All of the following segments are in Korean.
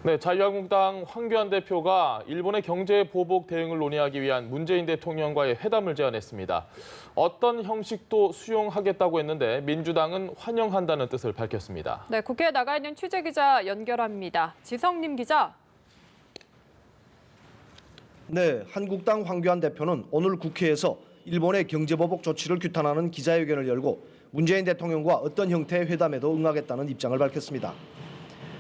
네, 자유한국당 황교안 대표가 일본의 경제 보복 대응을 논의하기 위한 문재인 대통령과의 회담을 제안했습니다. 어떤 형식도 수용하겠다고 했는데 민주당은 환영한다는 뜻을 밝혔습니다. 네, 국회에 나가 있는 취재기자 연결합니다. 지성님 기자. 네, 한국당 황교안 대표는 오늘 국회에서 일본의 경제보복 조치를 규탄하는 기자회견을 열고 문재인 대통령과 어떤 형태의 회담에도 응하겠다는 입장을 밝혔습니다.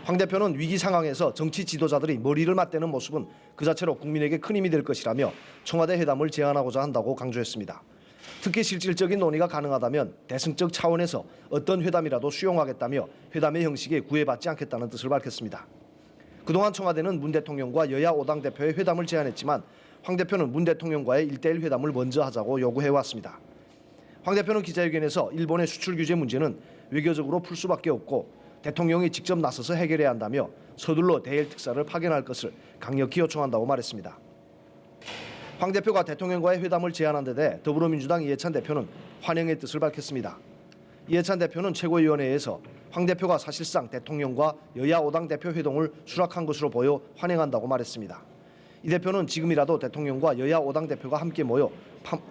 황 대표는 위기 상황에서 정치 지도자들이 머리를 맞대는 모습은 그 자체로 국민에게 큰 힘이 될 것이라며 청와대 회담을 제안하고자 한다고 강조했습니다. 특히 실질적인 논의가 가능하다면 대승적 차원에서 어떤 회담이라도 수용하겠다며 회담의 형식에 구애받지 않겠다는 뜻을 밝혔습니다. 그동안 청와대는 문 대통령과 여야 5당 대표의 회담을 제안했지만 황 대표는 문 대통령과의 1대1 회담을 먼저 하자고 요구해왔습니다. 황 대표는 기자회견에서 일본의 수출 규제 문제는 외교적으로 풀 수밖에 없고 대통령이 직접 나서서 해결해야 한다며 서둘러 대일 특사를 파견할 것을 강력히 요청한다고 말했습니다. 황 대표가 대통령과의 회담을 제안한 데 대해 더불어민주당 이해찬 대표는 환영의 뜻을 밝혔습니다. 이해찬 대표는 최고위원회에서 황 대표가 사실상 대통령과 여야 5당 대표 회동을 수락한 것으로 보여 환영한다고 말했습니다. 이 대표는 지금이라도 대통령과 여야 5당 대표가 함께 모여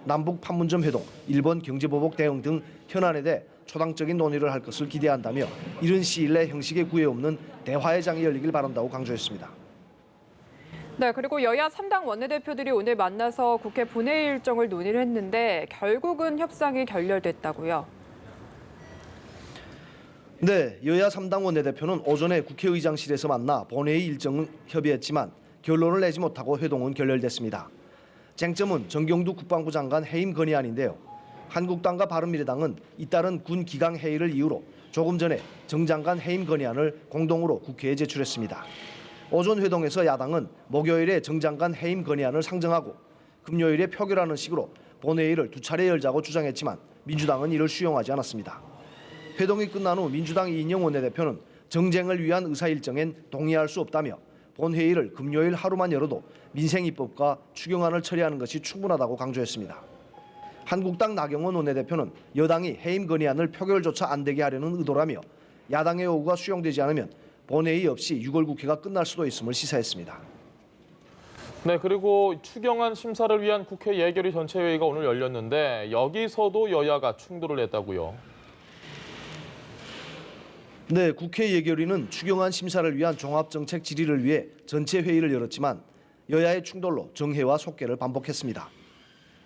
남북 판문점 회동, 일본 경제보복 대응 등 현안에 대해 초당적인 논의를 할 것을 기대한다며 이른 시일 내 형식에 구애 없는 대화의 장이 열리길 바란다고 강조했습니다. 네, 그리고 여야 3당 원내대표들이 오늘 만나서 국회 본회의 일정을 논의를 했는데 결국은 협상이 결렬됐다고요. 네, 여야 3당 원내대표는 오전에 국회의장실에서 만나 본회의 일정을 협의했지만 결론을 내지 못하고 회동은 결렬됐습니다. 쟁점은 정경두 국방부 장관 해임 건의안인데요. 한국당과 바른미래당은 잇따른 군 기강 회의를 이유로 조금 전에 정 장관 해임 건의안을 공동으로 국회에 제출했습니다. 오전 회동에서 야당은 목요일에 정 장관 해임 건의안을 상정하고 금요일에 표결하는 식으로 본회의를 2차례 열자고 주장했지만 민주당은 이를 수용하지 않았습니다. 회동이 끝난 후 민주당 이인영 원내대표는 정쟁을 위한 의사 일정엔 동의할 수 없다며 본회의를 금요일 하루만 열어도 민생입법과 추경안을 처리하는 것이 충분하다고 강조했습니다. 한국당 나경원 원내대표는 여당이 해임 건의안을 표결조차 안 되게 하려는 의도라며 야당의 요구가 수용되지 않으면 본회의 없이 6월 국회가 끝날 수도 있음을 시사했습니다. 네, 그리고 추경안 심사를 위한 국회 예결위 전체회의가 오늘 열렸는데 여기서도 여야가 충돌을 했다고요. 네, 국회 예결위는 추경안 심사를 위한 종합정책 질의를 위해 전체 회의를 열었지만 여야의 충돌로 정회와 속개를 반복했습니다.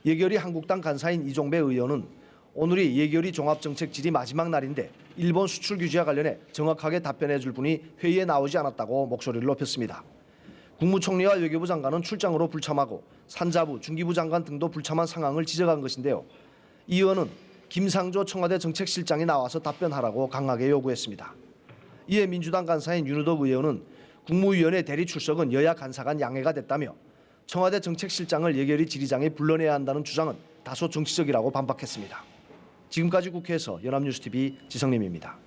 예결위 한국당 간사인 이종배 의원은 오늘이 예결위 종합정책 질의 마지막 날인데 일본 수출 규제와 관련해 정확하게 답변해 줄 분이 회의에 나오지 않았다고 목소리를 높였습니다. 국무총리와 외교부 장관은 출장으로 불참하고 산자부, 중기부 장관 등도 불참한 상황을 지적한 것인데요. 이 의원은 김상조 청와대 정책실장이 나와서 답변하라고 강하게 요구했습니다. 이에 민주당 간사인 윤우덕 의원은 국무위원회 대리 출석은 여야 간사 간 양해가 됐다며 청와대 정책실장을 예결위 질의장에 불러내야 한다는 주장은 다소 정치적이라고 반박했습니다. 지금까지 국회에서 연합뉴스TV 지성림입니다.